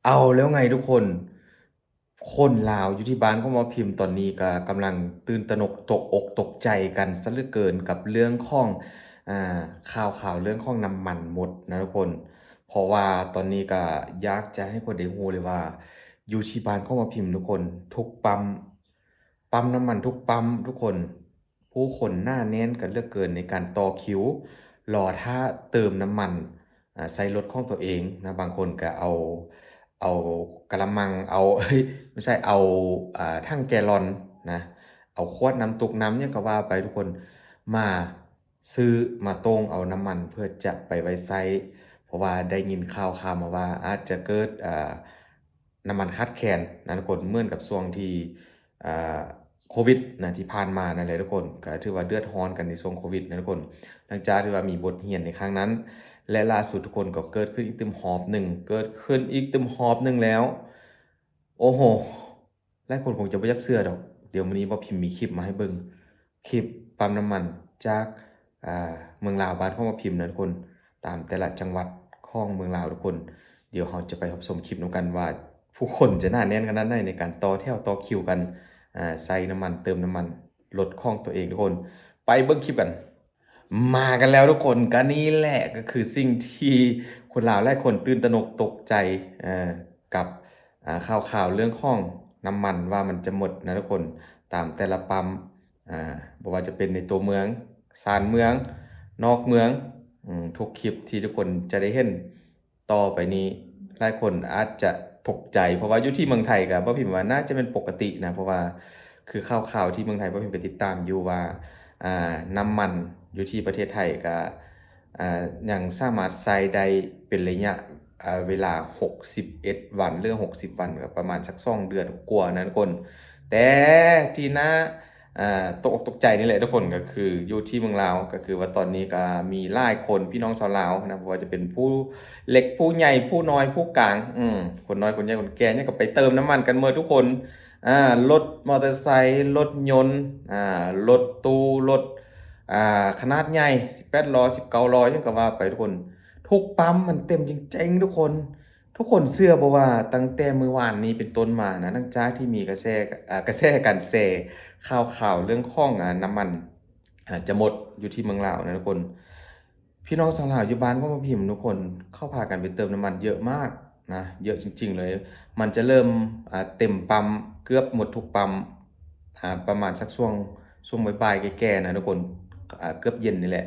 เอาแล้วไงทุกคน คนลาวอยู่ที่บ้านของหมอพิมพ์ตอนนี้ก็กำลังตื่นตระหนกตกอกตกใจกันซะเหลือเกินกับเรื่องของอ่าข่าวเรื่องของน้ำมันหมดนะทุกคนเพราะว่าตอนนี้ก็อยากจะให้คนได้รู้เลยว่าอยู่ที่บ้านของหมอพิมพ์ทุกคนทุกปั๊มน้ำมันทุกปั๊มทุกคนผู้คนหน้าแน่นกันเหลือเกินในการต่อคิวรอท่าเติมน้ำมันใส่รถของตัวเองนะบางคนก็เอากะละมังเอาเฮ้ยไม่ใช่เอาถังแกลลอนนะเอาขวดน้ำตุกน้ำเนี่ยก็ว่าไปทุกคนมาซื้อมาต้งเอาน้ำมันเพื่อจะไปไว้ใช้เพราะว่าได้ยินข่าวมาว่าอาจจะเกิดน้ำมันขาดแคลนนะทุกคนเหมือนกับช่วงที่อ่าโควิดนะที่ผ่านมานั่นแหละทุกคนก็ถือว่าเดือดร้อนกันในช่วงโควิดนะทุกคนหลังจากที่ว่ามีบทเรียนในครั้งนั้น และล่าสุดทุกคนก็เกิดขึ้นอีกตึมหอบหนึ่งเกิดขึ้นอีกตึมหอบหนึ่งแล้วโอ้โหหลายคนคงจะไม่อยากเชื่อดอกเดี๋ยววันนี้บ่พิมพ์มีคลิปมาให้เบิ่งคลิปปั๊มน้ำมันจากเมืองลาวบ้านของบ่พิมพ์นะทุกคนตามแต่ละจังหวัดของเมืองลาวทุกคนเดี๋ยวเราจะไปรับชมคลิปนำกันว่าผู้คนจะหนาแน่นขนาดไหนในการต่อแถวต่อคิวกันใส่น้ำมันเติมน้ำมันรถของตัวเองทุกคนไปเบิ่งคลิปกัน มากันแล้วทุกคนก็นี่แหละก็คือสิ่งที่คนลาวหลายคนตื่นตระหนกตกใจกับข่าวเรื่องของน้ำมันว่ามันจะหมดนะทุกคนตามแต่ละปั๊มบ่ว่าจะเป็นในตัวเมืองชานเมืองนอกเมืองทุกคลิปที่ทุกคนจะได้เห็นต่อไปนี้หลายคนอาจจะตกใจเพราะว่าอยู่ที่เมืองไทยก็บ่พิมพ์ว่าน่าจะเป็นปกตินะเพราะว่าคือข่าวที่เมืองไทยบ่พิมพ์ก็ติดตามอยู่ว่า น้ำมันอยู่ที่ประเทศไทยก็ยังสามารถใช้ได้เป็นระยะเวลา61วันหรือ60วันก็ประมาณสัก2เดือนกว่านะทุกคนแต่ที่น่าตกอกตกใจนี่แหละทุกคนก็คืออยู่ที่เมืองลาวก็คือว่าตอนนี้ก็มีหลายคนพี่น้องชาวลาวนะบ่ว่าจะเป็นผู้เล็กผู้ใหญ่ผู้น้อยผู้กลางคนน้อยคนใหญ่คนแก่เนี่ยก็ไปเติมน้ำมันกันหมดทุกคน รถมอเตอร์ไซค์รถยนต์รถตู้รถขนาดใหญ่18ล้อ19ล้อยังก็ว่าไปทุกคนทุกปั๊มมันเต็มจริงๆทุกคนทุกคนเชื่อบ่ว่าตั้งแต่มื้อวานนี้เป็นต้นมานะหลังจากที่มีกระแสการแชร์ข่าวเรื่องของน้ำมันจะหมดอยู่ที่เมืองลาวนะทุกคนพี่น้องชาวลาวอยู่บ้านก็มาพิมพ์ทุกคนเข้าพากันไปเติมน้ำมันเยอะมากนะเยอะจริงๆเลย มันจะเริ่มเต็มปั๊มเกือบหมดทุกปั๊มประมาณสักช่วงบ่ายๆแก่ๆนะทุกคนเกือบเย็นนี่แหละ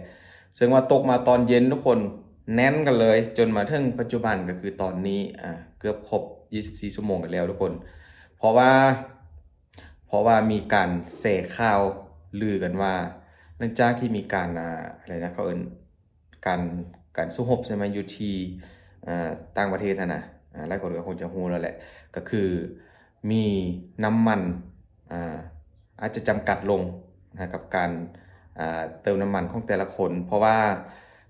ซึ่งว่าตกมาตอนเย็นทุกคนแน่นกันเลยจนมาถึงปัจจุบันก็คือตอนนี้เกือบครบ24ชั่วโมงกันแล้วทุกคนเพราะว่าเพราะว่ามีการเสกข่าวลือกันว่าหลังจากที่มีการอะไรนะเขาเอิ้นการการสู้รบใช่ไหมอยู่ที่ต่างประเทศนะ หลายคนก็คงจะรู้แล้วแหละก็คือมีน้ำมันอ่าอาจจะจำกัดลงนะกับการเติมน้ำมันของแต่ละคนเพราะว่า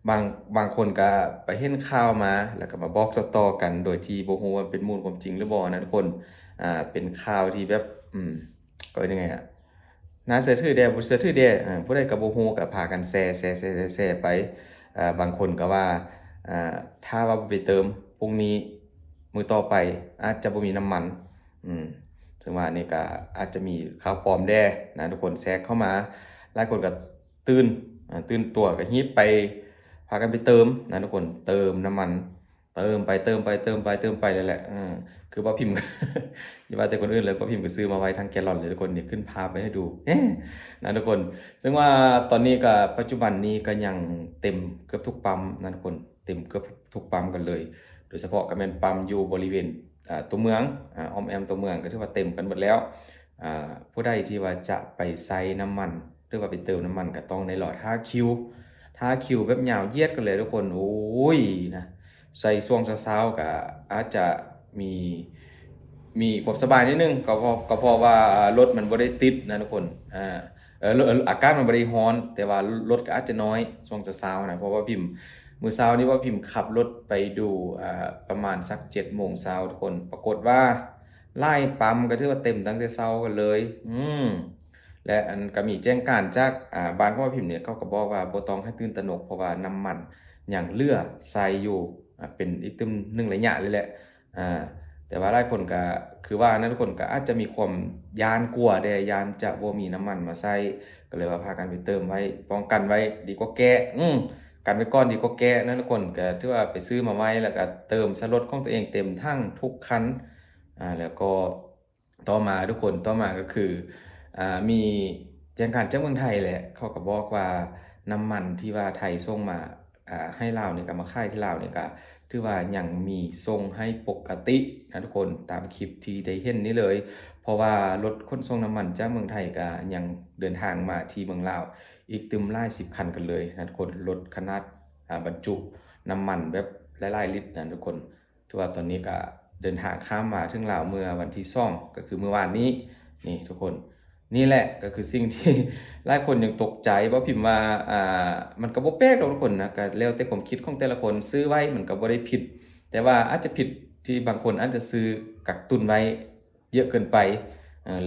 บางบางคนก็ไปเห็นข่าวมาแล้วก็มาบอกต่อๆกันโดยที่บ่ฮู้ว่าเป็นมูลความจริงหรือบ่นะทุกคนเป็นข่าวที่แบบก็เป็นยังไงอะน่าเชื่อถือแด่บ่เชื่อถือแด่ผู้ใดก็บ่ฮู้ก็พากันแชร์ไปบางคนก็ว่าถ้าว่าบ่ไปเติมพรุ่งนี้ มื้อต่อไปอาจจะบ่มีน้ำมันอืมซึ่งว่านี่ก็อาจจะมีข่าวปลอมแด่นะทุกคนแทรกเข้ามาหลายคนก็ตื่นตื่นตัวก็ฮีบไปพากันไปเติมนะทุกคนเติมน้ำมันเติมไปเติมไปเติมไปเติมไปนั่นแหละคือบ่พิมพ์อย่าว่าแต่คนอื่นเลยบ่พิมพ์ก็ซื้อมาไว้ทั้งแกลลอนเลยทุกคนเดี๋ยวขึ้นภาพไว้ให้ดูนะทุกคนซึ่งว่าตอนนี้ก็ปัจจุบันนี้ก็ยังเต็มเกือบทุกปั๊มนะทุกคนเต็มเกือบทุกปั๊มกันเลย โดยเฉพาะก็แม่นปั๊มอยู่บริเวณตัวเมืองอ้อมแอมตัวเมืองก็ถือว่าเต็มกันหมดแล้วผู้ใดที่ว่าจะไปใส่น้ำมันหรือว่าไปเติมน้ำมันก็ต้องในหลอดท่าคิวแบบยาวเหยียดกันเลยทุกคนโอ้ยนะใส่ช่วงเช้าๆก็อาจจะมีมีความสบายนิดนึงก็เพราะว่ารถมันบ่ได้ติดนะทุกคนอากาศมันบ่ได้ร้อนแต่ว่ารถก็อาจจะน้อยช่วงเช้าๆนะเพราะว่าพิมพ์ มื้อเช้านี้ว่าพิมพ์ขับรถไปดูประมาณสัก7โมงเช้าทุกคนปรากฏว่าไล่ปั๊มก็ถือว่าเต็มตั้งแต่เช้ากันเลยและอันก็มีแจ้งการจากบ้านของว่าพิมพ์เนี่ยเขาก็บอกว่าบ่ต้องให้ตื่นตระหนกเพราะว่าน้ำมันยังเหลือใส่อยู่เป็นอีกตึมหนึ่งระยะเลยแหละอ่า แต่ว่าหลายคนก็คือว่านะทุกคนก็อาจจะมีความย้านกลัวเด้ย้านจะบ่มีน้ำมันมาใช้ก็เลยว่าพากันไปเติมไว้ป้องกันไว้ดีกว่าแก้กันไว้ก่อนดีกว่าแก้นะทุกคนก็ถือว่าไปซื้อมาไว้แล้วก็เติมใส่รถของตัวเองเต็มทั้งทุกคันแล้วก็ต่อมาก็คือมีแจ้งการจากเมืองไทยแหละเขาก็บอกว่าน้ำมันที่ว่าไทยส่งมาให้ลาวนี่ก็มาขายที่ลาวนี่ก็ถือว่ายังมีส่งให้ปกตินะทุกคนตามคลิปที่ได้เห็นนี้เลยเพราะว่ารถขนส่งน้ำมันจากเมืองไทยก็ยังเดินทางมาที่เมืองลาวอีกตึมหลาย10คันกันเลยนะทุกคนรถขนาดบรรจุน้ำมันแบบหลายๆลิตรนะทุกคนถือว่าตอนนี้ก็เดินทางข้ามมาถึงลาวเมื่อวันที่2ก็คือเมื่อวานนี้นี่ทุกคนนี่แหละก็คือสิ่งที่ หลายคนยังตกใจว่าพิมพ์ว่ามันก็บ่แปลกดอกทุกคนนะก็แล้วแต่ความคิดของแต่ละคนซื้อไว้มันก็บ่ได้ผิดแต่ว่าอาจจะผิดที่บางคนอาจจะซื้อกักตุนไว้เยอะเกินไป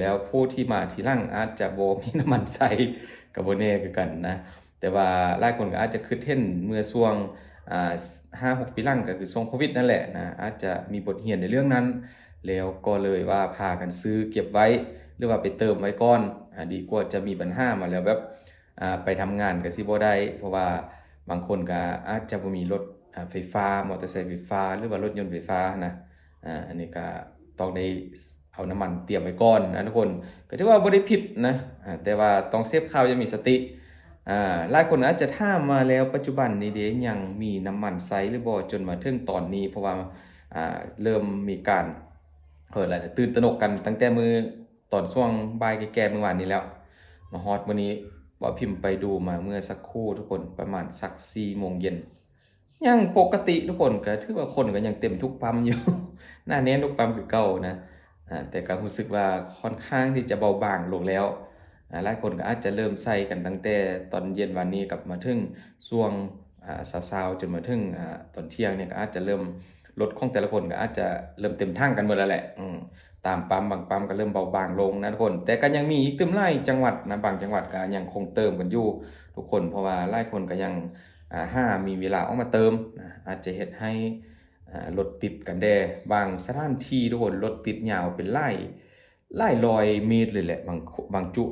แล้วผู้ที่มาทีหลังอาจจะบ่มีน้ำมันใช้ก็บ่แน่คือกันนะแต่ว่าหลายคนก็อาจจะคิดเห็นเมื่อช่วง5-6 ปีหลังก็คือช่วงโควิดนั่นแหละนะอาจจะมีบทเรียนในเรื่องนั้นแล้วก็เลยว่าพากันซื้อเก็บไว้หรือว่าไปเติมไว้ก่อนดีกว่าจะมีปัญหามาแล้วแบบไปทำงานก็สิบ่ได้เพราะว่าบางคนก็อาจจะบ่มีรถไฟฟ้ามอเตอร์ไซค์ไฟฟ้าหรือว่ารถยนต์ไฟฟ้านะอันนี้ก็ต้องได้เอาน้ำมันเตรียมไว้ก่อนนะทุกคนก็ถือว่าบ่ได้ผิดนะแต่ว่าต้องเซฟข่าวอยังมีสติหลายคนอาจจะถามมาแล้วปัจจุบันนี้เด้ยังมีน้ำมันใช้หรือบ่จนมาถึงตอนนี้เพราะว่าเริ่มมีการอะไรนะตื่นตระหนกกันตั้งแต่มื้อตอนช่วงบ่ายแก่ๆเมื่อวานนี้แล้วมาฮอดมื้อนี้บ่พิมพ์ไปดูมาเมื่อสักครู่ทุกคนประมาณสัก4โมงเย็นยังปกติทุกคนก็ถือว่าคนก็ยังเต็มทุกปั๊มอยู่ หน้าแน่นทุกปั๊มคือเก่านะแต่ก็รู้สึกว่าค่อนข้างที่จะเบาบางลงแล้วหลายคนก็อาจจะเริ่มใส่กันตั้งแต่ตอนเย็นวันนี้กลับมาถึงช่วงเช้าๆจนมาถึงตอนเที่ยงเนี่ยก็อาจจะเริ่มรถของแต่ละคนก็อาจจะเริ่มเต็มถังกันหมดแล้วแหละตามปั๊มบางปั๊มก็เริ่มเบาบางลงนะทุกคนแต่ก็ยังมีอีกเติมหลายจังหวัดนะบางจังหวัดก็ยังคงเติมกันอยู่ทุกคนเพราะว่าหลายคนก็ยังห้ามีเวลาออกมาเติมอาจจะเฮ็ดให้รถติดกันแด่บางสถานที่ทุกคนรถติดยาวเป็นหลายร้อยเมตรเลยแหละบางจุ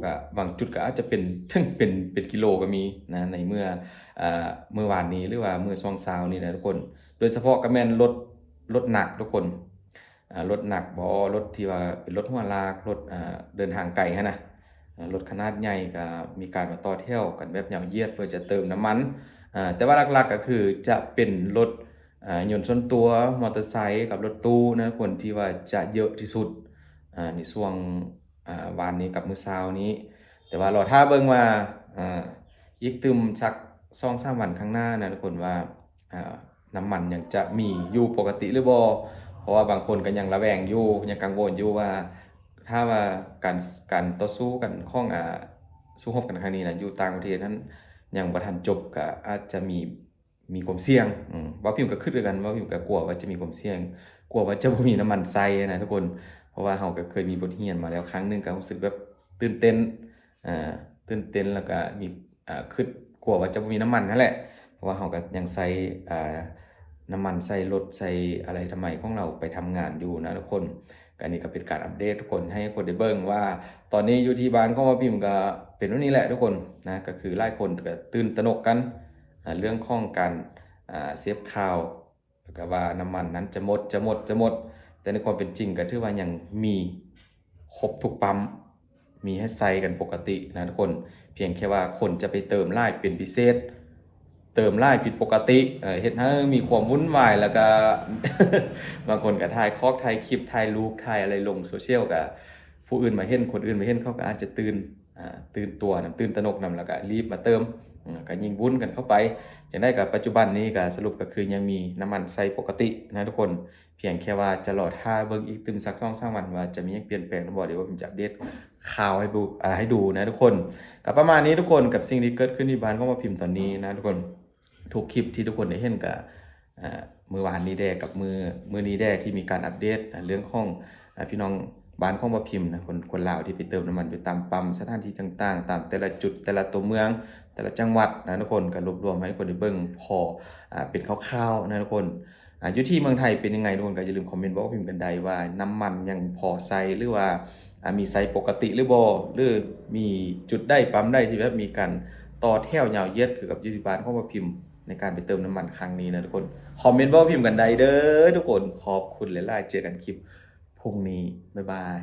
ดก็อาจจะเป็นถึงเป็นกิโลก็มีนะในเมื่อวานนี้หรือว่าเมื่อช่วงเช้านี้นะทุกคนโดยเฉพาะก็แม่นรถหนักทุกคนรถหนักบ่รถที่ว่าเป็นรถหัวลากรถเดินทางไกลหั้นน่ะรถขนาดใหญ่ก็มีการมาต่อแถวกันแบบยาวเหยียดเพื่อจะเติมน้ำมันแต่ว่าหลักๆก็คือจะเป็นรถยนต์ส่วนตัวมอเตอร์ไซค์กับรถตู้นะคนที่ว่าจะเยอะที่สุดในช่วงวานนี้กับมื้อเช้านี้แต่ว่ารอท่าเบิ่งว่าอีกตึมสัก2-3วันข้างหน้านะทุกคนว่าอ่าน้ำมันยังจะมีอยู่ปกติหรือบ่เพราะว่าบางคนก็ยังระแวงอยู่ยังกังวลอยู่ว่าถ้าว่าการต่อสู้กันของสู้รบกันครั้งนี้น่ะอยู่ต่างประเทศนั้นยังบ่ทันจบก็อาจจะมีความเสี่ยงบ่พิมพ์ก็คิดคือกันบ่พิมพ์ก็กลัวว่าจะมีความเสี่ยงกลัวว่าจะบ่มีน้ำมันใช้นะทุกคนเพราะว่าเราก็เคยมีบทเรียนมาแล้วครั้งหนึ่งก็รู้สึกแบบตื่นเต้นอ่าตื่นเต้นแล้วก็มีคิดกลัวว่าจะบ่มีน้ำมันนั่นแหละเพราะว่าเราก็ยังใช้น้ำมันใส่รถใส่อะไรทำไมของเราไปทำงานอยู่นะทุกคนก็อันนี้ก็เป็นการอัปเดตทุกคนให้คนได้เบิ่งว่าตอนนี้อยู่ที่บ้านของว่าพิมพ์ก็เป็นแบบนี้แหละทุกคนนะก็คือหลายคนก็ตื่นตระหนกกันเรื่องของการเซฟข่าวแล้วก็ว่าน้ำมันนั้นจะหมดแต่ในความเป็นจริงก็ถือว่ายังมีครบทุกปั๊มมีให้ใช้กันปกตินะทุกคนเพียงแค่ว่าคนจะไปเติมหลายเป็นพิเศษเติมหลายผิดปกติเฮ็ดให้มีความวุ่นวายแล้วก็ บางคนก็ถ่ายถ่ายคลิปถ่ายรูปถ่ายอะไรลงโซเชียลก็ผู้อื่นมาเห็นคนอื่นมาเห็นเขาก็อาจจะตื่นตัวนำตื่นตระหนกนำแล้วก็รีบมาเติมก็ยิ่งวุ่นกันเข้าไปจังได๋ก็ปัจจุบันนี้ก็สรุปก็คือยังมีน้ำมันใช้ปกตินะทุกคนเพียงแค่ว่าจะรอท่าเบิ่งอีกตึมสัก2-3วันว่าจะมีหยังเปลี่ยนแปลงหรือบ่เดี๋ยวผมจะอัปเดตข่าวให้ดูนะทุกคนก็ประมาณนี้ทุกคนกับสิ่งที่เกิดขึ้นที่บ้านของมาพิมพ์ตอนนี้นะทุกคนทุกคลิปที่ทุกคนได้เห็นก็มื้อวานนี้แด้กับมื้อนี้แด้ที่มีการอัปเดตเรื่องของพี่น้องบ้านของบ่พิมพ์นะคนลาวที่ไปเติมน้ำมันอยู่ตามปั๊มสถานที่ต่างๆตามแต่ละจุดแต่ละตัวเมืองแต่ละจังหวัดนะทุกคนก็รวบรวมให้ทุกคนได้เบิ่งพอเป็นคร่าวๆนะทุกคน อยู่ที่เมืองไทยเป็นยังไงทุกคนก็อย่าลืมคอมเมนต์บอกว่าพิมพ์กันใดว่าน้ำมันยังพอใช้หรือว่ามีใช้ปกติหรือบ่หรือมีจุดใดปั๊มใดที่แบบมีการต่อแถวยาวเหยียดคือกับอยู่ที่บ้านของว่าพิมพ์ในการไปเติมน้ำมันครั้งนี้นะทุกคนคอมเมนต์บอกว่าพิมพ์กันใดเด้อทุกคนขอบคุณหลายๆเจอกันคลิปพรุ่งนี้บ๊ายบาย